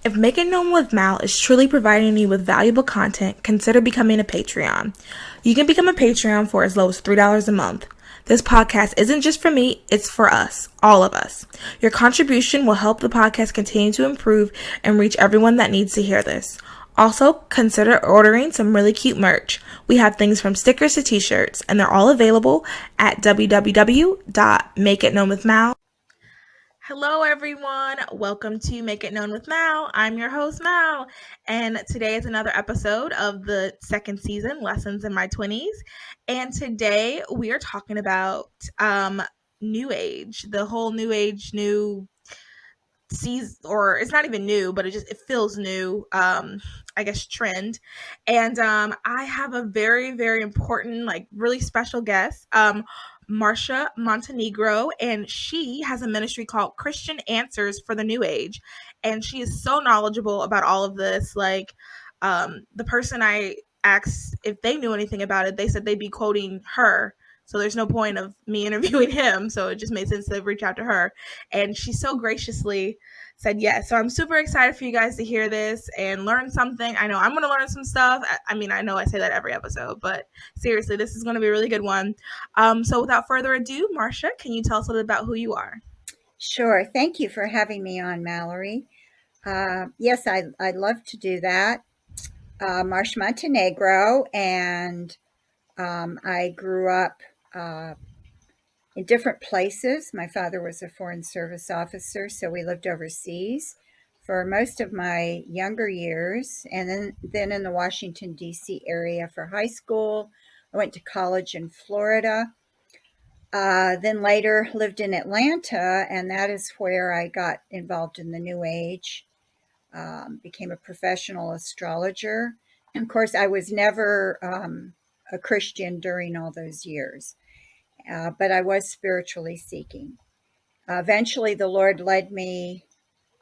If Making Known with Mal is truly providing you with valuable content, consider becoming a Patreon. You can become a Patreon for as low as $3 a month. This podcast isn't just for me, it's for us, all of us. Your contribution will help the podcast continue to improve and reach everyone that needs to hear this. Also, consider ordering some really cute merch. We have things from stickers to t-shirts, and they're all available at www.makeitknownwithmal. Hello, everyone. Welcome to Make It Known with Mal. I'm your host, Mal, and today is another episode of the second season, Lessons in My 20s. And today we are talking about New Age, the whole New Age, new season, or it's not even new, but it feels new, I guess, trend. And I have a very, very important, like really special guest, Marcia Montenegro, and she has a ministry called Christian Answers for the New Age. And she is so knowledgeable about all of this. Like, the person I asked if they knew anything about it, they said they'd be quoting her. So there's no point of me interviewing him. So it just made sense to reach out to her. And she so graciously said yes. So I'm super excited for you guys to hear this and learn something. I know I'm going to learn some stuff. I mean, I know I say that every episode, but seriously, this is going to be a really good one. So without further ado, Marcia, can you tell us a little bit about who you are? Sure. Thank you for having me on, Mallory. Yes, I'd love to do that. Marcia Montenegro, and I grew up in different places. My father was a Foreign Service officer, so we lived overseas for most of my younger years, and then in the Washington, D.C. area for high school. I went to college in Florida. Then later lived in Atlanta, and that is where I got involved in the New Age, became a professional astrologer. And of course, I was never a Christian during all those years, but I was spiritually seeking. Eventually, the Lord led me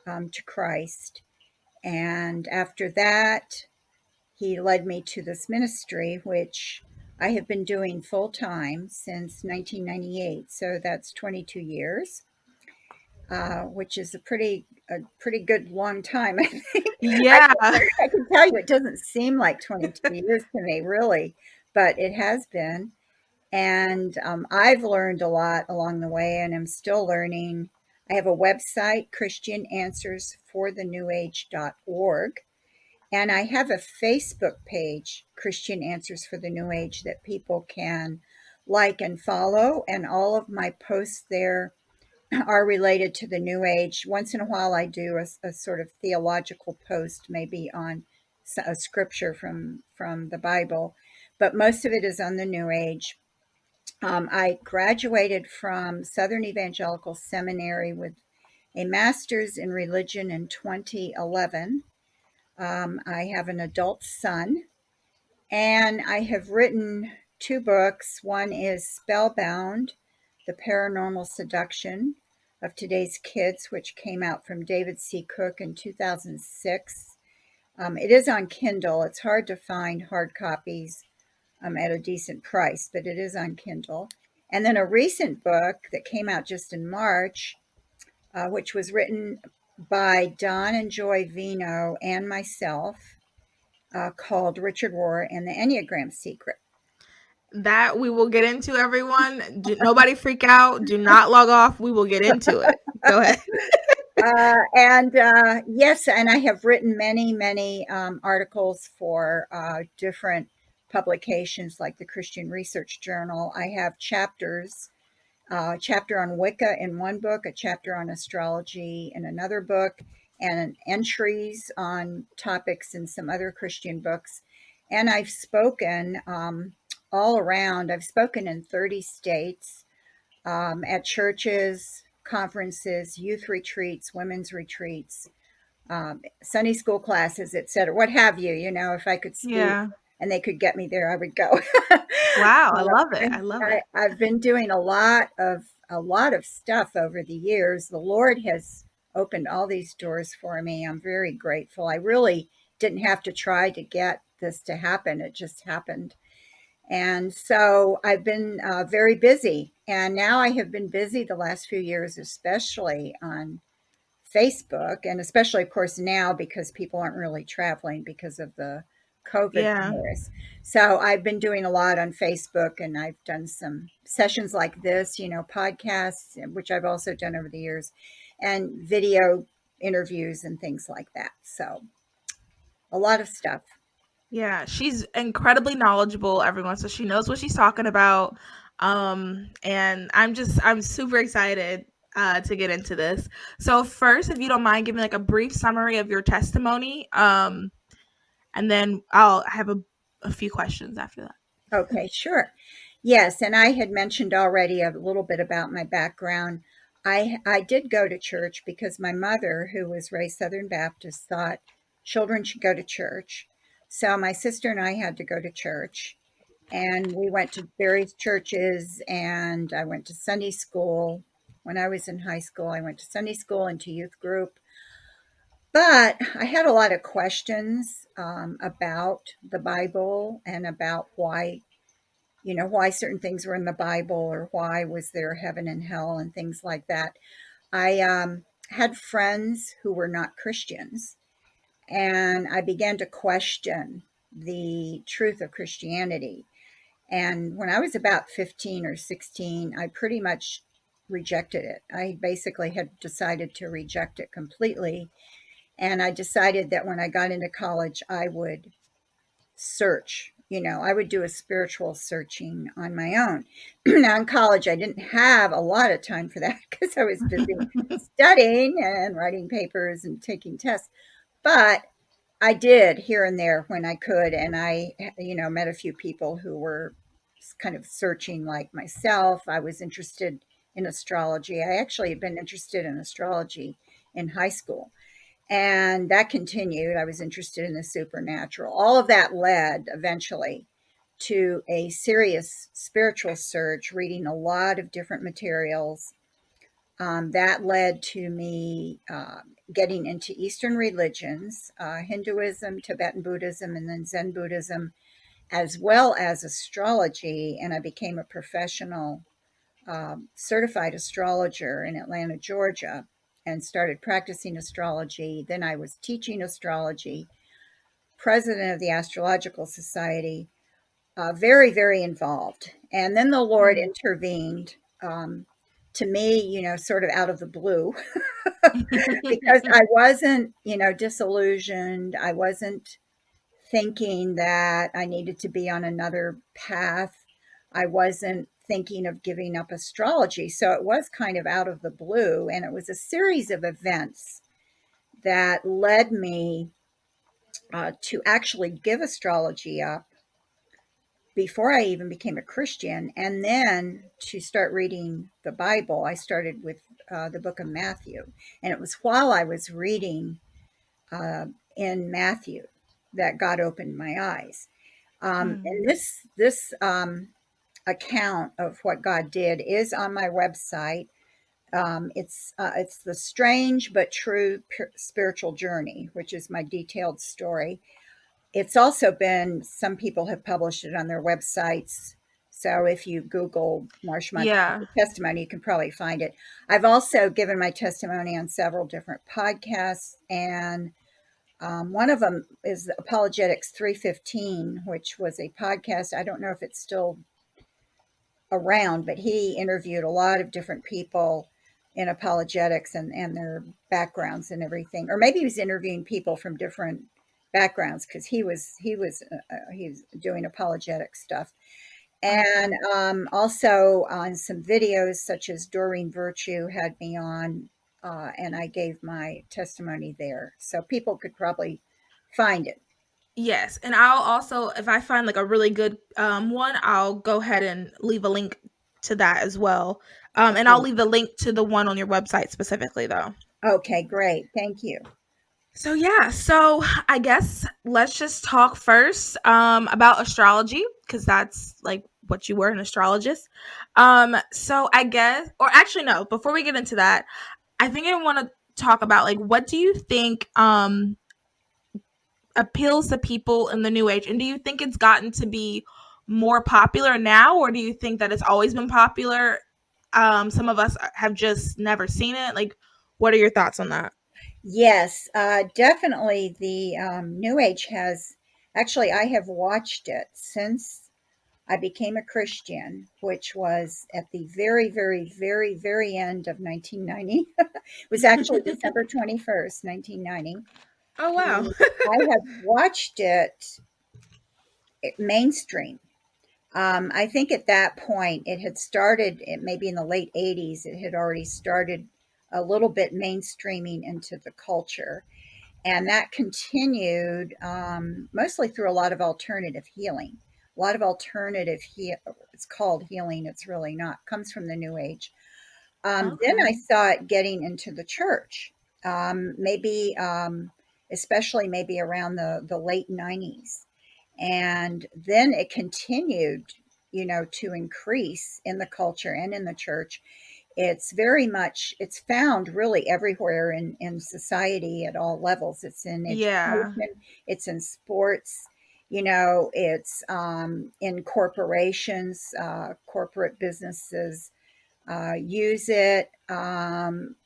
to Christ. And after that, he led me to this ministry, which I have been doing full time since 1998. So that's 22 years, which is a pretty good long time, I think. Yeah. I can tell you, it doesn't seem like 22 years to me, really, but it has been. And I've learned a lot along the way, and I'm still learning. I have a website, christiananswersforthenewage.org. And I have a Facebook page, Christian Answers for the New Age, that people can like and follow. And all of my posts there are related to the New Age. Once in a while, I do a sort of theological post, maybe on a scripture from the Bible, but most of it is on the New Age. I graduated from Southern Evangelical Seminary with a master's in religion in 2011. I have an adult son, and I have written 2 books. One is Spellbound, The Paranormal Seduction of Today's Kids, which came out from David C. Cook in 2006. It is on Kindle. It's hard to find hard copies at a decent price, but it is on Kindle. And then a recent book that came out just in March, which was written by Don and Joy Vino and myself, called Richard Rohr and the Enneagram Secret. That we will get into, everyone. Nobody freak out. Do not log off. We will get into it. Go ahead. Yes, and I have written many articles for different publications like the Christian Research Journal. I have chapters, a chapter on Wicca in one book, a chapter on astrology in another book, and entries on topics in some other Christian books. And I've spoken all around. I've spoken in 30 states, at churches, conferences, youth retreats, women's retreats, Sunday school classes, etc. What have you? If I could speak and they could get me there, I would go. Wow, I love it. I love it. I've been doing a lot of stuff over the years. The Lord has opened all these doors for me. I'm very grateful. I really didn't have to try to get this to happen. It just happened. And so I've been very busy. And now I have been busy the last few years, especially on Facebook, and especially, of course, now because people aren't really traveling because of the COVID Yeah. virus. So I've been doing a lot on Facebook, and I've done some sessions like this, podcasts, which I've also done over the years, and video interviews and things like that. So a lot of stuff. Yeah, she's incredibly knowledgeable, everyone, so she knows what she's talking about. And I'm super excited to get into this. So first, if you don't mind, give me like a brief summary of your testimony. And then I'll have a few questions after that. Okay, sure. Yes, and I had mentioned already a little bit about my background. I did go to church because my mother, who was raised Southern Baptist, thought children should go to church. So my sister and I had to go to church, and we went to various churches, and I went to Sunday school. When I was in high school, I went to Sunday school and to youth group. But I had a lot of questions about the Bible and about why certain things were in the Bible, or why was there heaven and hell and things like that. I had friends who were not Christians, and I began to question the truth of Christianity. And when I was about 15 or 16, I pretty much rejected it. I basically had decided to reject it completely. And I decided that when I got into college, I would search. I would do a spiritual searching on my own. Now in college, I didn't have a lot of time for that because I was busy studying and writing papers and taking tests. But I did here and there when I could. And I, met a few people who were kind of searching like myself. I was interested in astrology. I actually had been interested in astrology in high school. And that continued. I was interested in the supernatural. All of that led eventually to a serious spiritual search, reading a lot of different materials. That led to me getting into Eastern religions, Hinduism, Tibetan Buddhism, and then Zen Buddhism, as well as astrology. And I became a professional certified astrologer in Atlanta, Georgia, and started practicing astrology. Then I was teaching astrology, president of the Astrological Society, very, very involved. And then the Lord intervened to me, sort of out of the blue, because I wasn't, disillusioned. I wasn't thinking that I needed to be on another path. I wasn't thinking of giving up astrology. So it was kind of out of the blue. And it was a series of events that led me to actually give astrology up before I even became a Christian. And then to start reading the Bible, I started with the book of Matthew. And it was while I was reading in Matthew that God opened my eyes. And this account of what God did is on my website. It's the Strange but True Spiritual Journey, which is my detailed story. It's also been, some people have published it on their websites. So if you Google Marsha Yeah. testimony, you can probably find it. I've also given my testimony on several different podcasts, and one of them is Apologetics 315, which was a podcast. I don't know if it's still around, but he interviewed a lot of different people in apologetics and their backgrounds and everything. Or maybe he was interviewing people from different backgrounds, because he's doing apologetic stuff. And also on some videos, such as Doreen Virtue had me on, and I gave my testimony there. So people could probably find it. Yes, and I'll also, if I find like a really good one, I'll go ahead and leave a link to that as well. And I'll leave the link to the one on your website specifically, though. Okay, great. Thank you. So yeah, so I guess let's just talk first about astrology, because that's like what you were, an astrologist. So I guess, or actually no, before we get into that, I think I want to talk about like, what do you think appeals to people in the new age, and do you think it's gotten to be more popular now, or do you think that it's always been popular? Some of us have just never seen it. Like, what are your thoughts on that? Yes, definitely. The New Age has actually, I have watched it since I became a Christian, which was at the very, very, very, very end of 1990. It was actually December 21st, 1990. Oh wow. And I have watched it mainstream. I think at that point it had started, maybe in the late 80s, it had already started a little bit mainstreaming into the culture. And that continued mostly through a lot of alternative healing. A lot of alternative it's called healing. It's really not. Comes from the New Age. Then I Okay. saw it getting into the church. Maybe, especially maybe around the late 90s, and then it continued, to increase in the culture and in the church. It's very much, it's found really everywhere in society at all levels. It's in Yeah. education, it's in sports, it's in corporations, corporate businesses use it.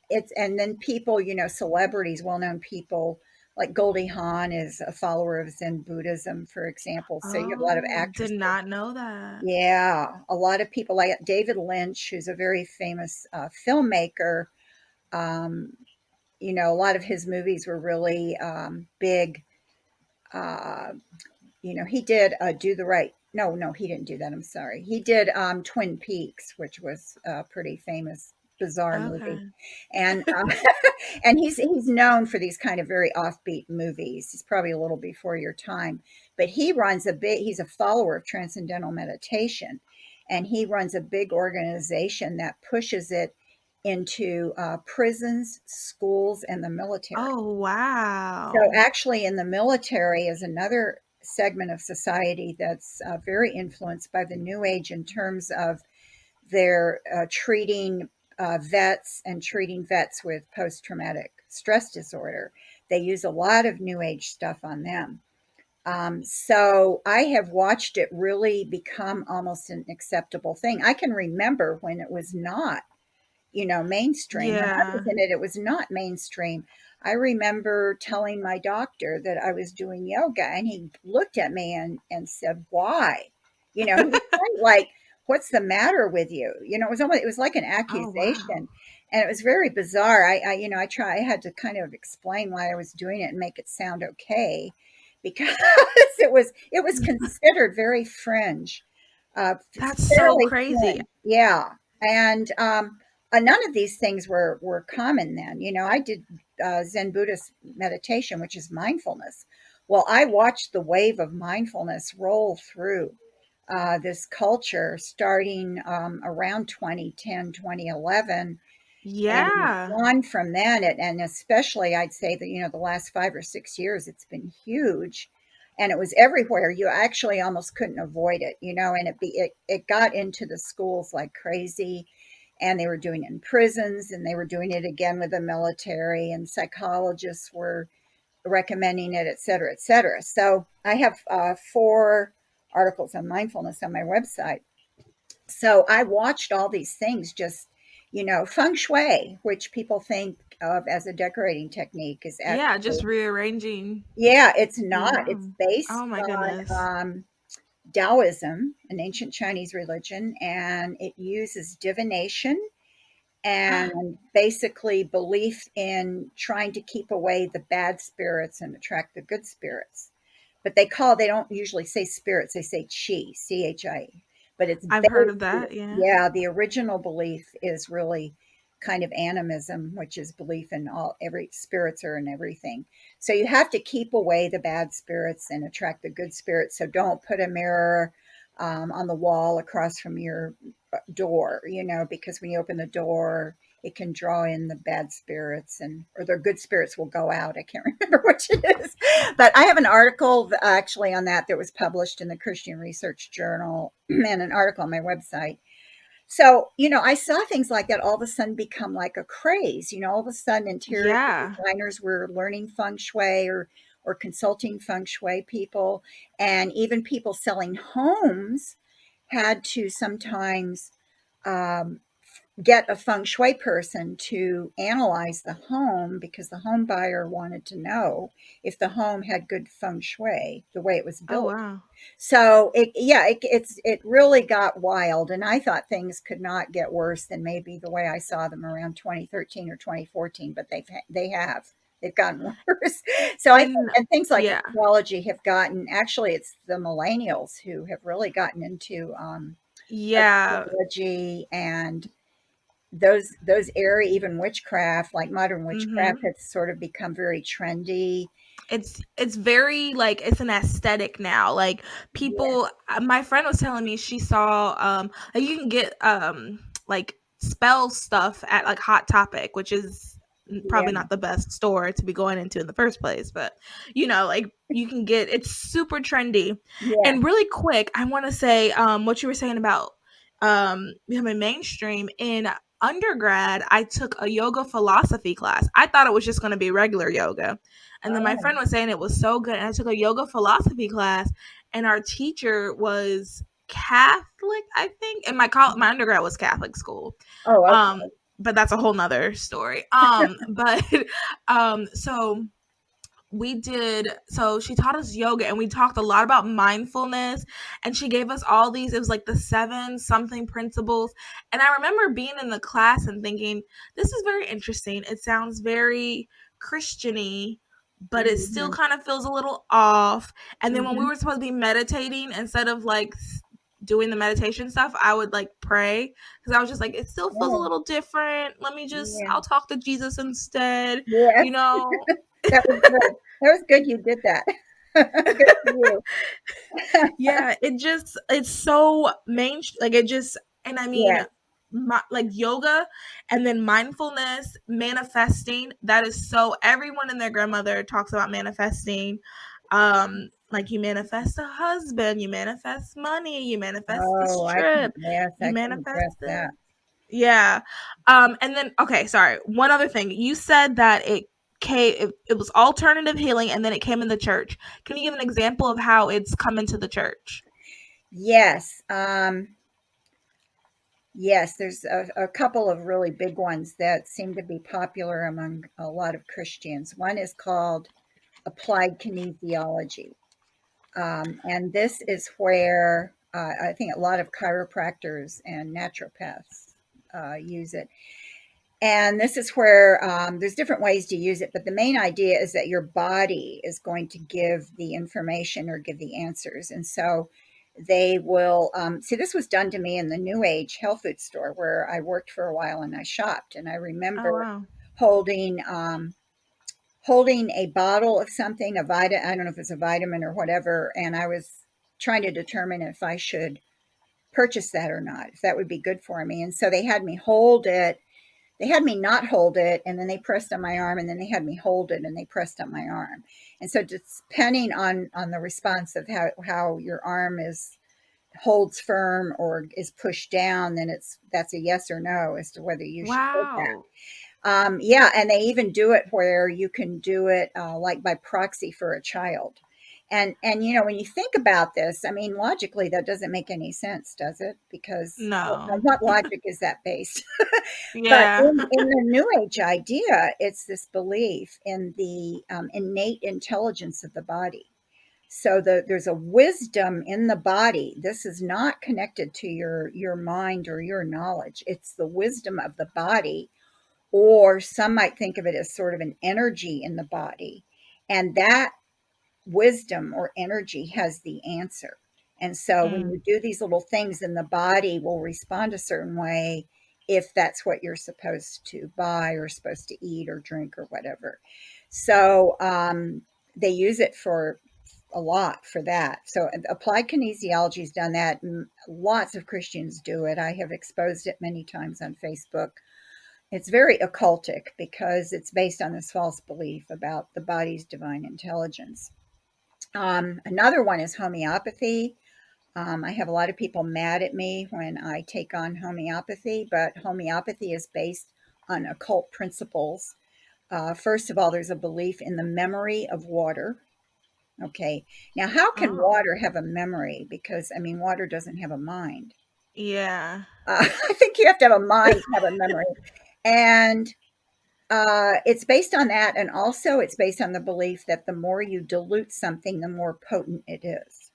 It's and then people, celebrities, well-known people like Goldie Hawn is a follower of Zen Buddhism, for example. So you have a lot of Oh, did actresses. not know that. Yeah, a lot of people like David Lynch, who's a very famous filmmaker. Um, a lot of his movies were really big. Uh, he did Do the Right. No, no, he didn't do that. I'm sorry. He did Twin Peaks, which was a pretty famous, bizarre movie, Okay. and and he's known for these kind of very offbeat movies. He's probably a little before your time, but he runs a big. He's a follower of transcendental meditation, and he runs a big organization that pushes it into prisons, schools, and the military. Oh So wow. actually, in the military is another segment of society that's very influenced by the New Age in terms of their treating vets and treating vets with post traumatic stress disorder. They use a lot of New Age stuff on them. So I have watched it really become almost an acceptable thing. I can remember when it was not, mainstream. When I was Yeah. in it, it was not mainstream. I remember telling my doctor that I was doing yoga, and he looked at me and said, "Why?" He was kind of like, "What's the matter with you?" It was like an Oh wow. accusation, and it was very bizarre. I had to kind of explain why I was doing it and make it sound okay, because it was considered very fringe, That's so fairly crazy. fringe, yeah, and none of these things were common then. I did Zen Buddhist meditation, which is mindfulness. Well, I watched the wave of mindfulness roll through this culture starting around 2010, 2011, and Yeah. on from then. And especially, I'd say that, the last 5 or 6 years, it's been huge. And it was everywhere. You actually almost couldn't avoid it, and it got into the schools like crazy, and they were doing it in prisons, and they were doing it again with the military, and psychologists were recommending it, et cetera, et cetera. So I have 4 articles on mindfulness on my website. So I watched all these things just, feng shui, which people think of as a decorating technique, is Yeah, actually, just rearranging yeah, it's the not. It's room. based Oh my goodness. on Taoism, an ancient Chinese religion, and it uses divination and basically belief in trying to keep away the bad spirits and attract the good spirits. But they don't usually say spirits, they say chi, chi. But it's I've heard based, of that, yeah. yeah, the original belief is really kind of animism, which is belief in every spirits are in everything. So you have to keep away the bad spirits and attract the good spirits. So don't put a mirror on the wall across from your door, because when you open the door, it can draw in the bad spirits, and or their good spirits will go out. I can't remember which it is, but I have an article actually on that was published in the Christian Research Journal and an article on my website. So, I saw things like that all of a sudden become like a craze. All of a sudden interior Yeah. designers were learning feng shui, or consulting feng shui people, and even people selling homes had to sometimes um, get a feng shui person to analyze the home because the home buyer wanted to know if the home had good feng shui, the way it was Oh built. wow. So it really got wild, and I thought things could not get worse than maybe the way I saw them around 2013 or 2014, but they've gotten worse. So I think, And and things like yeah. astrology have gotten, actually it's the millennials who have really gotten into Yeah. astrology, and those area, even witchcraft, like modern witchcraft, Mhm. has sort of become very trendy. It's very like it's an aesthetic now. Like Yeah, people, my friend was telling me she saw like you can get like spell stuff at like Hot Topic, which is probably yeah, not the best store to be going into in the first place, but you know, like you can get it's super trendy. yeah. And really quick, I want to say what you were saying about becoming mainstream in undergrad. I took a yoga philosophy class. I thought it was just going to be regular yoga, and then my Oh, friend was saying it was so good. And I took a yoga philosophy class, and our teacher was Catholic, I think. And my undergrad was Catholic school. oh, okay. Um, but that's a whole nother story. But so we did so she taught us yoga and we talked a lot about mindfulness, and she gave us all these, it was like the seven something principles. And I remember being in the class and thinking, this is very interesting, it sounds very Christiany, but it still Mhm, kind of feels a little off. And then when we mhm. were supposed to be meditating, instead of like doing the meditation stuff, I would like pray, because I was just like, it still feels a Oh, little different, let me just, yeah. I'll talk to Jesus instead, Yes, you know. that was good. That was good you did that. Good for you. Yeah, it's so main, like it just, and I mean, Yes. like yoga and then mindfulness, manifesting, that is so, everyone and their grandmother talks about manifesting. Like you manifest a husband, you manifest money, you manifest this Oh, trip, I you can manifest address this. that. Yeah. And then okay, sorry. One other thing. You said that it was alternative healing and then it came in the church. Can you give an example of how it's come into the church? Yes. Yes, there's a couple of really big ones that seem to be popular among a lot of Christians. One is called applied kinesiology. And this is where I think a lot of chiropractors and naturopaths use it. And this is where there's different ways to use it, but the main idea is that your body is going to give the information or give the answers. And so they will see, this was done to me in the New Age health food store where I worked for a while and I shopped. And I Oh remember wow. holding holding a bottle of something, I don't know if it's a vitamin or whatever, and I was trying to determine if I should purchase that or not, if that would be good for me. And so they had me hold it, they had me not hold it, and then they pressed on my arm, and then they had me hold it and they pressed on my arm. And so depending on the response of how your arm is holds firm or is pushed down, then that's a yes or no as to whether you should hold that. Wow. Yeah, and they even do it where you can do it like by proxy for a child. And you know, when you think about this, I mean, logically that doesn't make any sense, does it? Because on No. what logic is that based? But Yeah. in the New Age idea, it's this belief in the innate intelligence of the body. So there's a wisdom in the body. This is not connected to your mind or your knowledge. It's the wisdom of the body, or some might think of it as sort of an energy in the body. And that wisdom or energy has the answer. And so when Mm. you do these little things, then the body will respond a certain way if that's what you're supposed to buy or supposed to eat or drink or whatever. So they use it for a lot for that. So applied kinesiology has done that. Lots of Christians do it. I have exposed it many times on Facebook. It's very occultic because it's based on this false belief about the body's divine intelligence. Another one is homeopathy. I have a lot of people mad at me when I take on homeopathy, but homeopathy is based on occult principles. First of all, there's a belief in the memory of water. Okay. Now, how can Oh. water have a memory? Because, I mean, water doesn't have a mind. Yeah. I think you have to have a mind to have a memory. And it's based on that. And also, it's based on the belief that the more you dilute something, the more potent it is.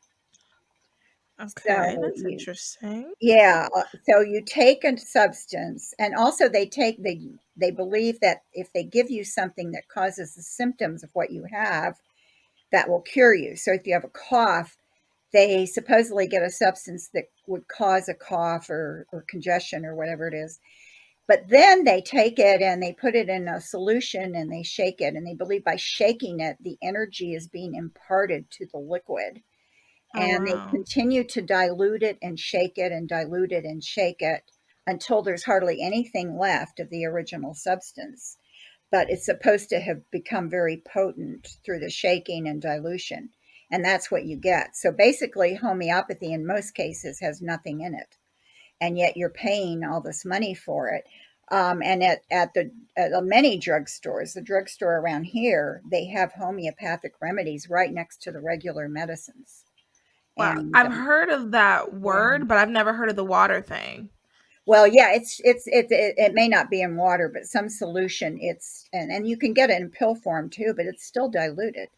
Okay, So, that's interesting. yeah, so you take a substance, and also they believe that if they give you something that causes the symptoms of what you have, that will cure you. So if you have a cough, they supposedly get a substance that would cause a cough or congestion or whatever it is. But then they take it and they put it in a solution and they shake it. And they believe by shaking it, the energy is being imparted to the liquid. Oh And they wow. continue to dilute it and shake it and dilute it and shake it until there's hardly anything left of the original substance. But it's supposed to have become very potent through the shaking and dilution. And that's what you get. So basically, homeopathy in most cases has nothing in it. And yet you're paying all this money for it. And at many drugstores, the drugstore around here, they have homeopathic remedies right next to the regular medicines. Wow. And I've heard of that yeah, word, but I've never heard of the water thing. well, yeah, it may not be in water, but some solution. And you can get it in pill form too, but it's still diluted.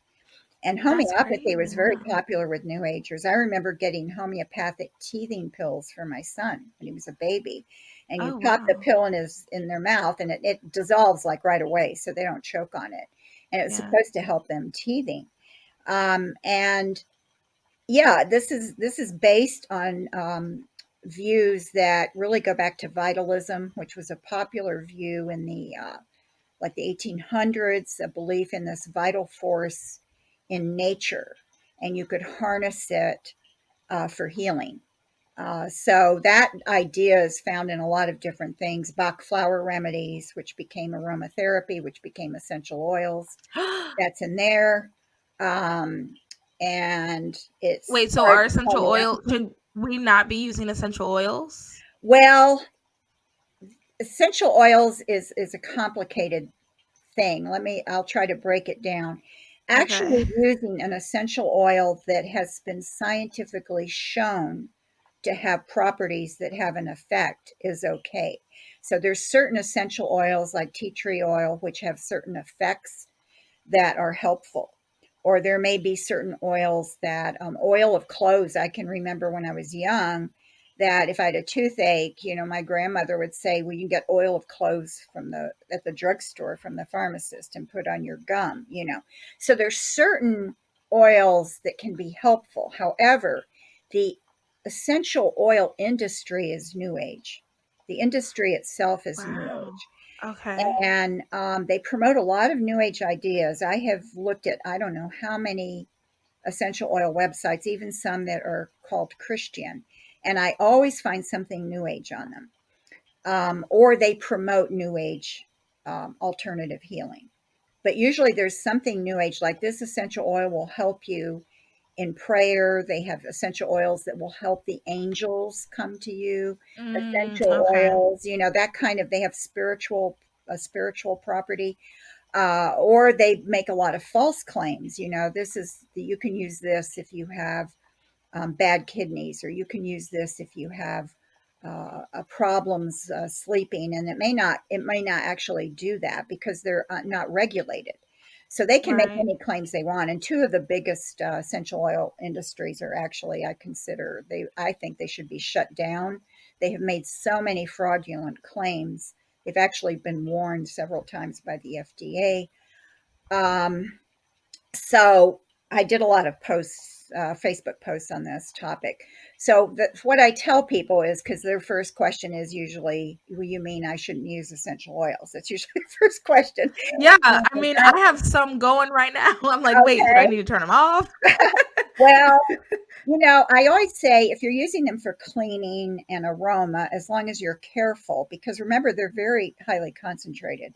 And That's homeopathy was crazy. very Wow. popular with New Agers. I remember getting homeopathic teething pills for my son when he was a baby. And you Oh pop the wow. pill in their mouth, and it dissolves like right away, so they don't choke on it. And it was Yeah. supposed to help them teething. And yeah, this is based on views that really go back to vitalism, which was a popular view in the like the 1800s, a belief in this vital force in nature, and you could harness it for healing. So that idea is found in a lot of different things. Bach flower remedies, which became aromatherapy, which became essential oils. That's in there. Um, and it's Wait, so part are essential oil, homeopathy. should we not be using essential oils? Well, essential oils is a complicated thing. I'll try to break it down. Okay. Actually, using an essential oil that has been scientifically shown to have properties that have an effect is okay. So there's certain essential oils like tea tree oil which have certain effects that are helpful. Or there may be certain oils that, oil of cloves, I can remember when I was young, that if I had a toothache, my grandmother would say, well, you can get oil of cloves at the drugstore from the pharmacist and put on your gum. So there's certain oils that can be helpful. However, the essential oil industry is new age. The industry itself is new Wow. age, Okay. and they promote a lot of new age ideas. I have looked at, I don't know how many essential oil websites, even some that are called Christian, and I always find something new age on them. Or they promote new age alternative healing. But usually there's something new age, like this essential oil will help you in prayer. They have essential oils that will help the angels come to you. Essential Okay. oils, that kind of, they have a spiritual property. Or they make a lot of false claims. You can use this if you have bad kidneys, or you can use this if you have problems sleeping, and it may not actually do that because they're not regulated. So they can make Right. any claims they want. And two of the biggest essential oil industries are actually, I think they should be shut down. They have made so many fraudulent claims. They've actually been warned several times by the FDA. So I did a lot of posts, Facebook posts on this topic. So what I tell people is, because their first question is usually, "Well, you mean I shouldn't use essential oils?" That's usually the first question. Yeah, And I mean, I have some going right now. I'm like, wait, do I okay, need to turn them off? well, I always say if you're using them for cleaning and aroma, as long as you're careful, because remember they're very highly concentrated.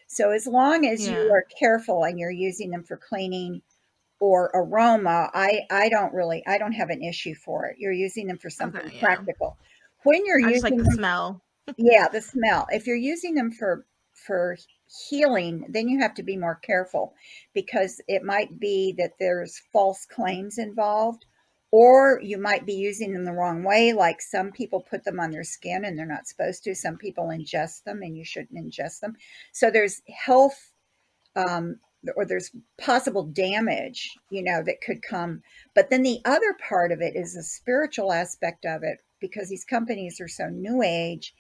So as long as you Yeah. are careful and you're using them for cleaning or aroma, I don't have an issue for it. You're using them for something Okay, yeah. practical. When you're I just like using the them, smell. yeah, the smell. If you're using them for healing, then you have to be more careful, because it might be that there's false claims involved, or you might be using them the wrong way. Like some people put them on their skin and they're not supposed to. Some people ingest them and you shouldn't ingest them. So there's health, um, or there's possible damage, that could come. But then the other part of it is the spiritual aspect of it, because these companies are so new age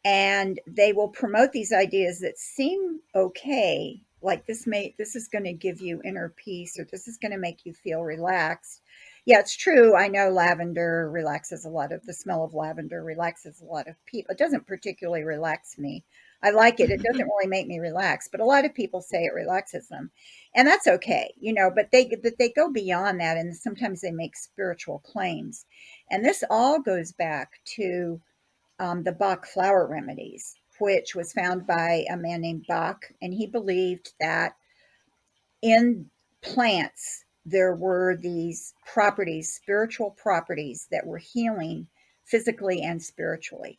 and they will promote these ideas that seem okay, like this is going to give you inner peace, or this is going to make you feel relaxed. Yeah, it's true. I know lavender relaxes a lot of the smell of lavender relaxes a lot of people. It doesn't particularly relax me. I like it. It doesn't really make me relax, but a lot of people say it relaxes them. And that's okay, but they go beyond that, and sometimes they make spiritual claims. And this all goes back to the Bach flower remedies, which was found by a man named Bach. And he believed that in plants, there were these properties, spiritual properties, that were healing physically and spiritually.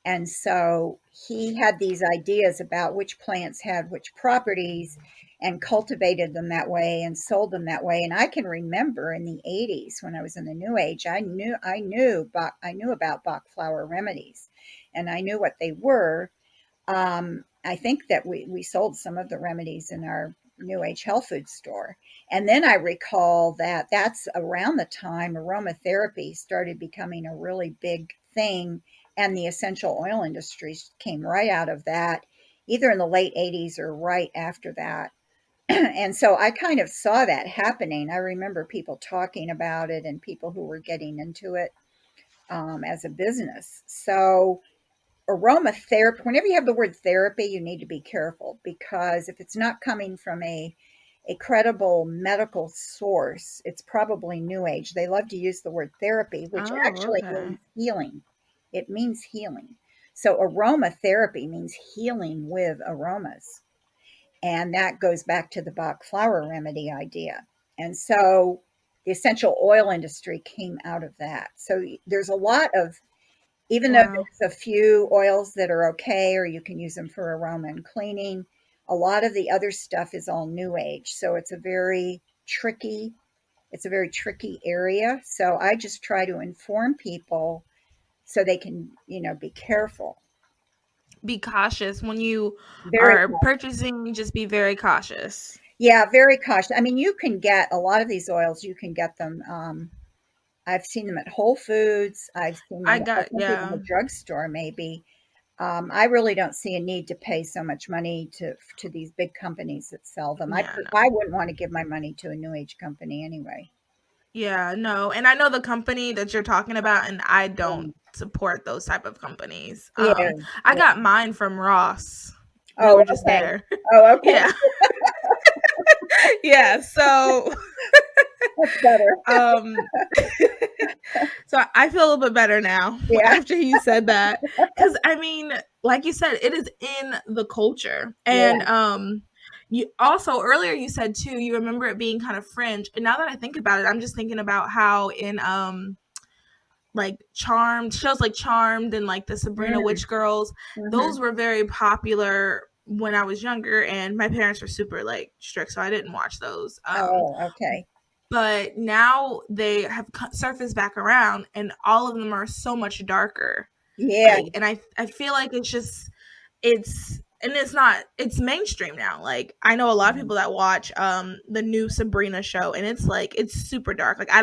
And so he had these ideas about which plants had which properties and cultivated them that way and sold them that way. And I can remember in the 80s when I was in the New Age, I knew about Bach flower remedies, and I knew what they were. I think that we sold some of the remedies in our New Age health food store. And then I recall that that's around the time aromatherapy started becoming a really big thing, and the essential oil industries came right out of that, either in the late 80s or right after that. And so I kind of saw that happening. I remember people talking about it and people who were getting into it as a business. So aromatherapy, whenever you have the word therapy, you need to be careful, because if it's not coming from a credible medical source, it's probably new age. They love to use the word therapy, which Oh, actually okay. means healing. It means healing. So aromatherapy means healing with aromas. And that goes back to the Bach flower remedy idea. And so the essential oil industry came out of that. So there's a lot of, even though Wow. there's a few oils that are okay, or you can use them for aroma and cleaning, a lot of the other stuff is all new age. So it's a very tricky area. So I just try to inform people so they can, be careful. Be cautious when you Very, are purchasing, just be very cautious. yeah, very cautious. I mean, you can get a lot of these oils, you can get them. I've seen them at Whole Foods. I've seen I them, I got think, even yeah. the drugstore, maybe. I really don't see a need to pay so much money to these big companies that sell them. Yeah, I no. wouldn't want to give my money to a new age company anyway. Yeah, no. And I know the company that you're talking about, and I don't Yeah. support those type of companies. Yeah. I Yeah. got mine from Ross. We Oh, were just okay. there. Oh, okay. Yeah. Yeah. So That's better. um so I feel a little bit better now Yeah. after you said that. Cause I mean, like you said, it is in the culture. And Yeah. you also earlier you said too, you remember it being kind of fringe. And now that I think about it, I'm just thinking about how in like Charmed, shows like Charmed and like the Sabrina Mm, Witch Girls, hmm. those were very popular when I was younger, and my parents were super like strict, so I didn't watch those. Oh, okay. But now they have surfaced back around, and all of them are so much darker. Yeah. Like, and I feel like it's just and it's not, it's mainstream now. Like I know a lot of people that watch the new Sabrina show, and it's like it's super dark. Like I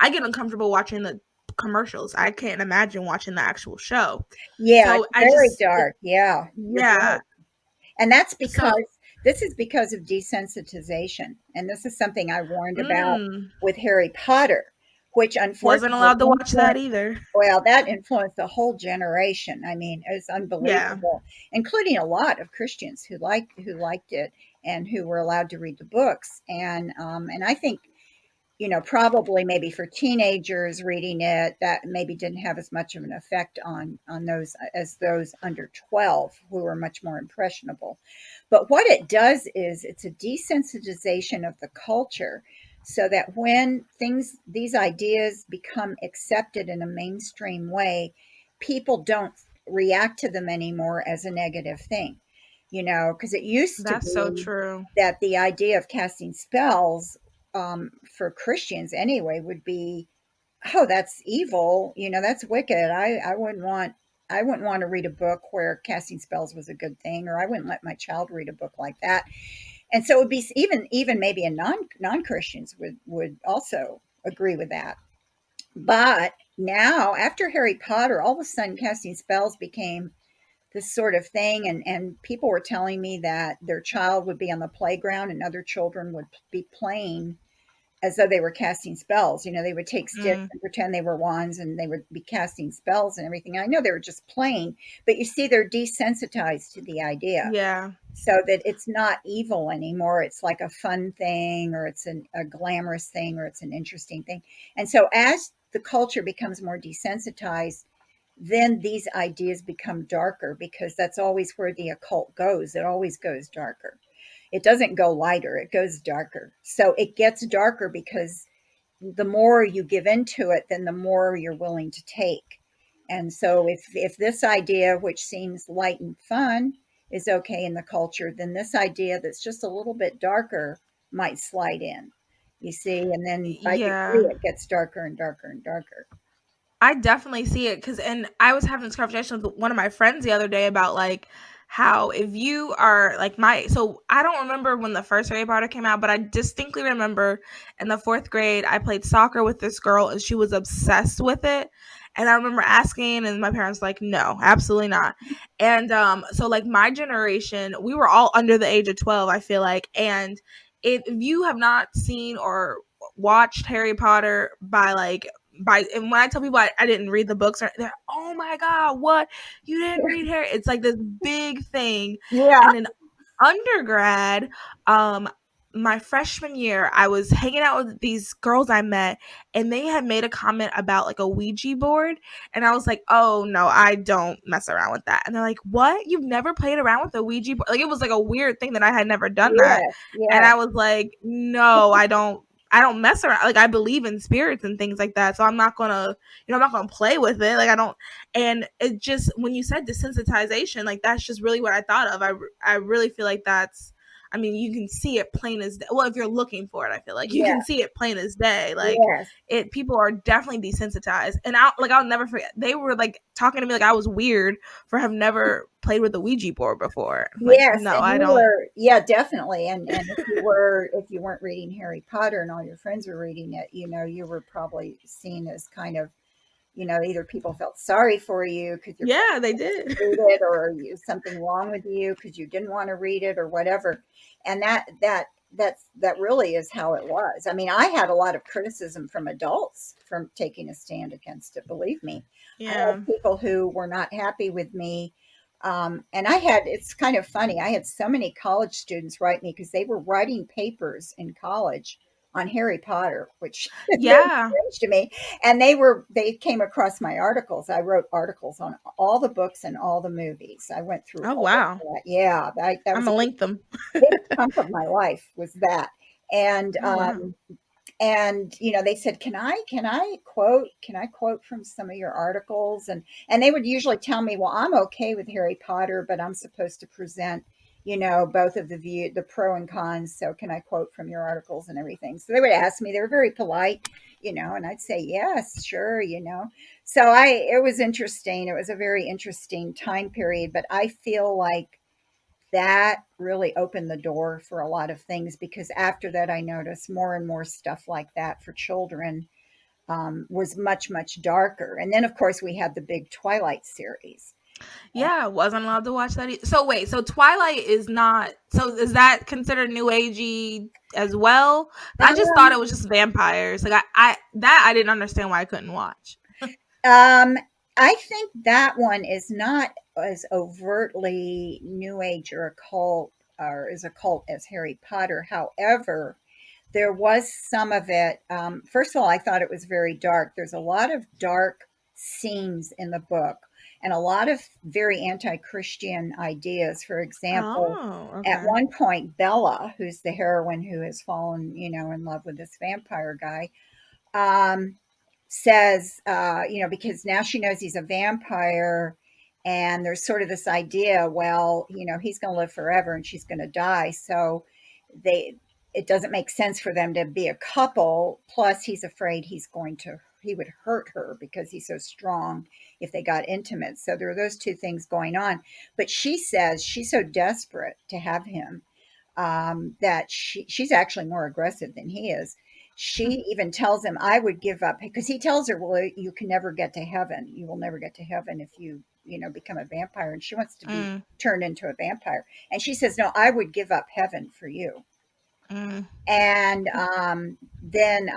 get uncomfortable watching the commercials. I can't imagine watching the actual show. Yeah. So It's I very just dark. Yeah. You're yeah. right. And that's So because this is because of desensitization. And this is something I warned about mm, with Harry Potter, which wasn't unfortunately allowed to watch that influenced, either. well, that influenced a whole generation. I mean, it's Yeah. unbelievable, including a lot of Christians who liked it and who were allowed to read the books. And I think, probably maybe for teenagers reading it, that maybe didn't have as much of an effect on those as those under 12 who are much more impressionable. But what it does is it's a desensitization of the culture, so that when these ideas become accepted in a mainstream way, people don't react to them anymore as a negative thing. Because it used to That's so be true. that the idea of casting spells, for Christians anyway, would be oh, that's evil, that's wicked. I wouldn't want to read a book where casting spells was a good thing, or I wouldn't let my child read a book like that. And so it would be even maybe a non-Christians would also agree with that. But now, after Harry Potter, all of a sudden casting spells became this sort of thing, and people were telling me that their child would be on the playground and other children would be playing as though they were casting spells. They would take sticks Mm, and pretend they were wands and they would be casting spells and everything. I know they were just playing, but you see, they're desensitized to the idea, yeah. so that it's not evil anymore. It's like a fun thing, or it's a glamorous thing, or it's an interesting thing. And so as the culture becomes more desensitized, then these ideas become darker, because that's always where the occult goes. It always goes darker. It doesn't go lighter, it goes darker. So it gets darker because the more you give into it, then the more you're willing to take. And so if this idea, which seems light and fun, is okay in the culture, then this idea that's just a little bit darker might slide in. You see, and then by degree Yeah. it gets darker and darker and darker. I definitely see it because, and I was having this conversation with one of my friends the other day about like how if you are like so I don't remember when the first Harry Potter came out, but I distinctly remember in the fourth grade I played soccer with this girl and she was obsessed with it. And I remember asking, and my parents were like, no, absolutely not. And so like my generation, we were all under the age of 12, I feel like. And if you have not seen or watched Harry Potter and when I tell people I didn't read the books, they're, oh my god, what, you didn't read Harry? It's like this big thing. Yeah. And in undergrad, my freshman year, I was hanging out with these girls I met, and they had made a comment about like a Ouija board, and I was like, oh no, I don't mess around with that. And they're like, what? You've never played around with a Ouija board? Like, it was like a weird thing that I had never done that, Yes. and Yes. I was like, no, I don't. I don't mess around. Like, I believe in spirits and things like that. So I'm not gonna, I'm not gonna play with it. Like, I don't. And it just, when you said desensitization, like, that's just really what I thought of. I really feel like that's, I mean, you can see it plain as day. Well, if you're looking for it, I feel like you Yes. can see it plain as day. Like, Yes. it, people are definitely desensitized. And I'll never forget. They were like talking to me like I was weird for have never played with a Ouija board before. I'm like, Yes, no, and I you don't. were, yeah, definitely. And if you weren't reading Harry Potter and all your friends were reading it, you were probably seen as kind of, either people felt sorry for you because you're Yeah, they forced to did. read it, or something wrong with you because you didn't want to read it or whatever. And that really is how it was. I mean, I had a lot of criticism from adults from taking a stand against it. Believe me, I Yeah. had people who were not happy with me. And it's kind of funny. I had so many college students write me because they were writing papers in college on Harry Potter, which is very Yeah. strange to me. And they came across my articles. I wrote articles on all the books and all the movies. I went through Oh all of wow. that. Yeah, that I'm was a gonna link them. big chunk of my life was that. And Oh wow. they said, can I quote from some of your articles? And they would usually tell me, well, I'm okay with Harry Potter, but I'm supposed to present, both of the pro and cons. So can I quote from your articles and everything? So they would ask me. They were very polite, and I'd say yes, sure. So it was interesting. It was a very interesting time period, but I feel like that really opened the door for a lot of things, because after that I noticed more and more stuff like that for children was much, much darker. And then of course we had the big Twilight series. Yeah, I wasn't allowed to watch that. So wait, so Twilight is not. So is that considered new agey as well? I just thought it was just vampires. Like I didn't understand why I couldn't watch. Um, I think that one is not as overtly new age or occult, or as occult as Harry Potter. However, there was some of it. First of all, I thought it was very dark. There's a lot of dark scenes in the book, and a lot of very anti-Christian ideas. For example, Oh, at okay. one point, Bella, who's the heroine who has fallen, in love with this vampire guy, um, says, because now she knows he's a vampire, and there's sort of this idea, well, he's going to live forever and she's going to die. So they, it doesn't make sense for them to be a couple. Plus, he's afraid he would hurt her because he's so strong if they got intimate. So there are those two things going on. But she says she's so desperate to have him, that she's actually more aggressive than he is. She even tells him, I would give up, because he tells her, well, you can never get to heaven. You will never get to heaven if you become a vampire. And she wants to be Mm, turned into a vampire. And she says, no, I would give up heaven for you. mm. And then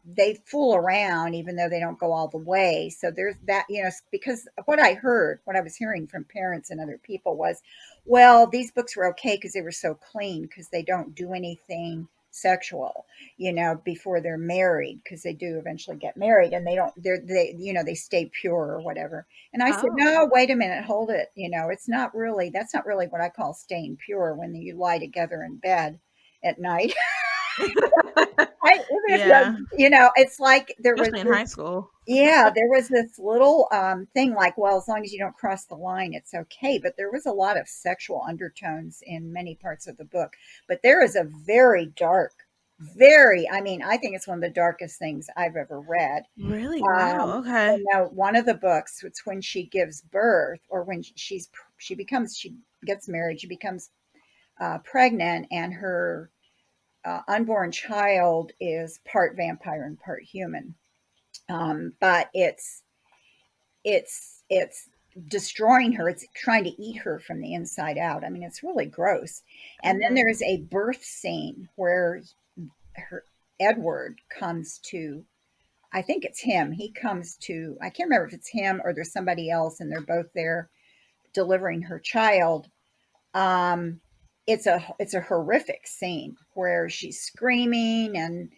they fool around, even though they don't go all the way. So there's that, because what I was hearing from parents and other people was, well, these books were okay because they were so clean, because they don't do anything sexual, before they're married, because they do eventually get married, and they stay pure or whatever. And I said, Oh. no, wait a minute, hold it. That's not really what I call staying pure, when you lie together in bed at night. Even if Yeah, it's like there was especially in this, high school. yeah, there was this little thing like, well, as long as you don't cross the line, it's okay. But there was a lot of sexual undertones in many parts of the book. But there is a very dark, I mean, I think it's one of the darkest things I've ever read. Really? Wow. Okay. One of the books, it's when she gives birth, or when she gets married, she becomes pregnant, and her unborn child is part vampire and part human. But it's destroying her. It's trying to eat her from the inside out. I mean, it's really gross. And then Okay. there's a birth scene where her Edward comes to. I think it's him. He comes to. I can't remember if it's him or there's somebody else, and they're both there delivering her child. Um, it's a horrific scene where she's screaming, and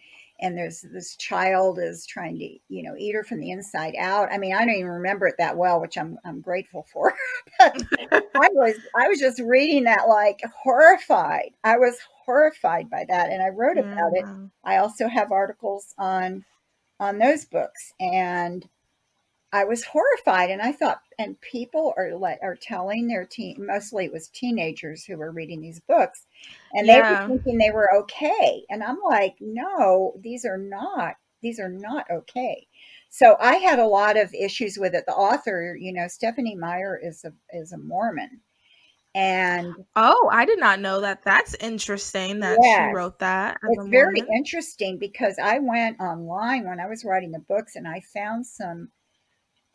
there's this child is trying to eat her from the inside out. I mean, I don't even remember it that well, which I'm grateful for. But I was just reading that, like, horrified. I was horrified by that, and I wrote Yeah, about it. wow. I also have articles on those books, and I was horrified, and I thought, and people are telling their mostly it was teenagers who were reading these books, and they were Yeah. thinking they were okay, and I'm like, no, these are not okay. So I had a lot of issues with it. The author, Stephanie Meyer, is a Mormon, and Oh, I did not know that. That's interesting that she yes, wrote that as a it's very Mormon. interesting, because I went online when I was writing the books, and I found some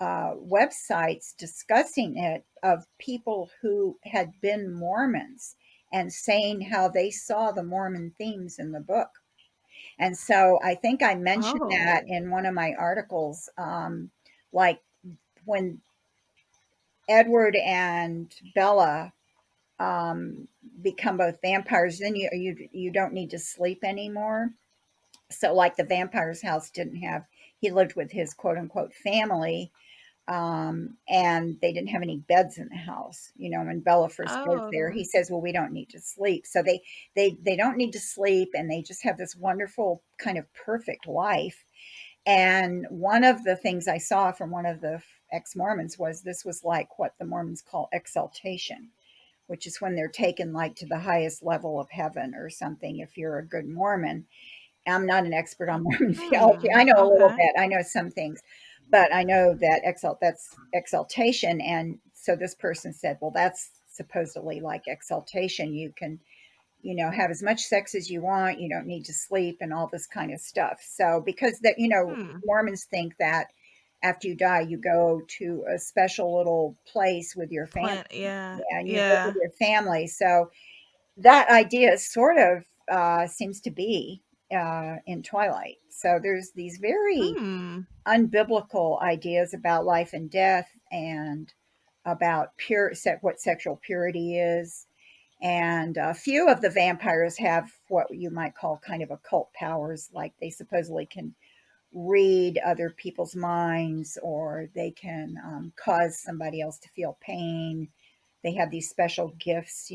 websites discussing it, of people who had been Mormons and saying how they saw the Mormon themes in the book. And so I think I mentioned that Oh. in one of my articles, like when Edward and Bella um, become both vampires, then you don't need to sleep anymore. So, like, the vampire's house didn't have, he lived with his quote unquote family, and they didn't have any beds in the house. When Bella first goes there, Oh. he says, well, we don't need to sleep. So they don't need to sleep, and they just have this wonderful kind of perfect life. And one of the things I saw from one of the ex-Mormons was, this was like what the Mormons call exaltation, which is when they're taken, like, to the highest level of heaven or something, if you're a good Mormon. I'm not an expert on Mormon theology. I know a little Okay. bit. I know some things, but I know that that's exaltation. And so this person said, well, that's supposedly like exaltation. You can, have as much sex as you want. You don't need to sleep and all this kind of stuff. So because that, Hmm. Mormons think that after you die, you go to a special little place with your family. Plant. Yeah. Yeah, and you live with Yeah. your family. So that idea sort of seems to be in Twilight. So there's these very Hmm. unbiblical ideas about life and death, and about what sexual purity is. And a few of the vampires have what you might call kind of occult powers, like they supposedly can read other people's minds, or they can cause somebody else to feel pain. They have these special gifts.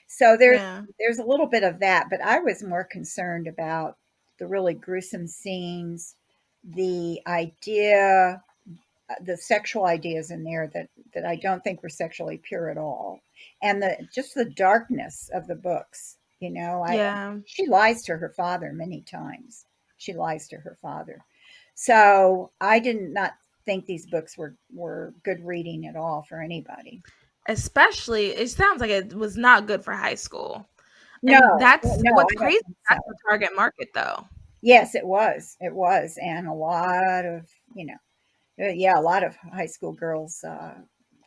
So Yeah. there's a little bit of that, but I was more concerned about the really gruesome scenes, the idea, the sexual ideas in there that I don't think were sexually pure at all, and the darkness of the books. I Yeah. She lies to her father many times. She lies to her father. So I did not think these books were good reading at all for anybody. Especially, it sounds like it was not good for high school. No, And that's no, what's I don't crazy. think That's so. the target market, though. Yes, it was, and a lot of, yeah, a lot of high school girls,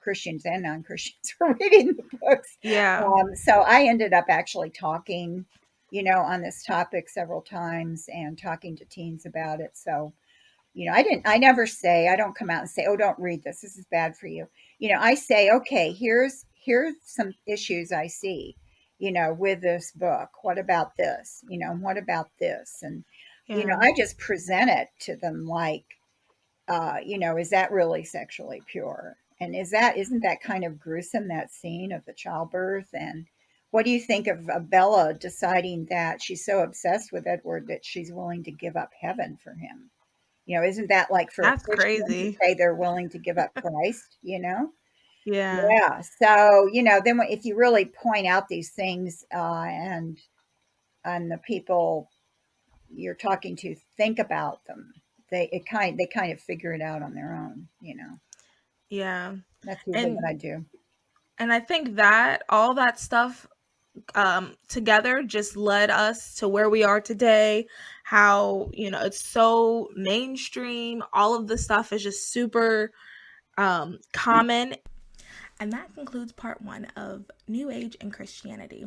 Christians and non-Christians, were reading the books. Yeah, So I ended up actually talking, on this topic several times and talking to teens about it. So, I don't come out and say, oh, don't read this. This is bad for you. I say, okay, here's some issues I see, with this book. What about this? What about this? And, yeah, I just present it to them like, is that really sexually pure? And isn't that kind of gruesome, that scene of the childbirth? And what do you think of Bella deciding that she's so obsessed with Edward that she's willing to give up heaven for him? Isn't that like for a that's Christian to crazy. say they're willing to give up Christ? Yeah, Yeah. So, then if you really point out these things, and the people you're talking to think about them, they kind of figure it out on their own. yeah. That's usually what And I do. and I think that all that stuff together just led us to where we are today. How, it's so mainstream. All of this stuff is just super common. And that concludes part 1 of New Age and Christianity.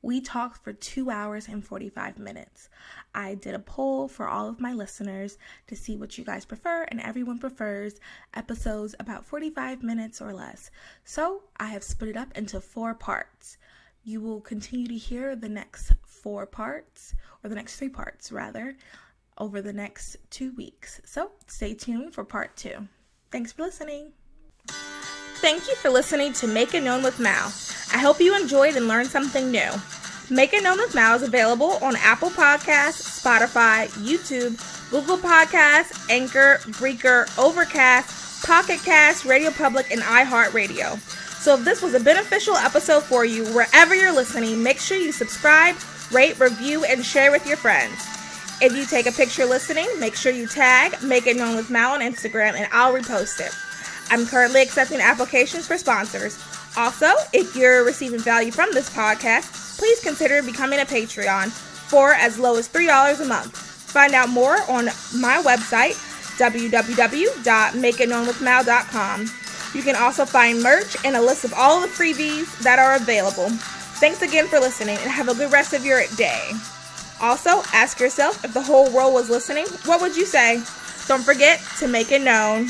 We talked for 2 hours and 45 minutes. I did a poll for all of my listeners to see what you guys prefer, and everyone prefers episodes about 45 minutes or less. So I have split it up into 4 parts. You will continue to hear the next 4 parts, or the next 3 parts rather, over the next 2 weeks. So stay tuned for part 2. Thanks for listening. Thank you for listening to Make It Known with Mal. I hope you enjoyed and learned something new. Make It Known with Mal is available on Apple Podcasts, Spotify, YouTube, Google Podcasts, Anchor, Breaker, Overcast, PocketCasts, RadioPublic, and iHeartRadio. So if this was a beneficial episode for you, wherever you're listening, make sure you subscribe, rate, review, and share with your friends. If you take a picture listening, make sure you tag Make It Known with Mal on Instagram, and I'll repost it. I'm currently accepting applications for sponsors. Also, if you're receiving value from this podcast, please consider becoming a Patreon for as low as $3 a month. Find out more on my website, www.makeithknownwithmal.com. You can also find merch and a list of all the freebies that are available. Thanks again for listening, and have a good rest of your day. Also, ask yourself, if the whole world was listening, what would you say? Don't forget to make it known.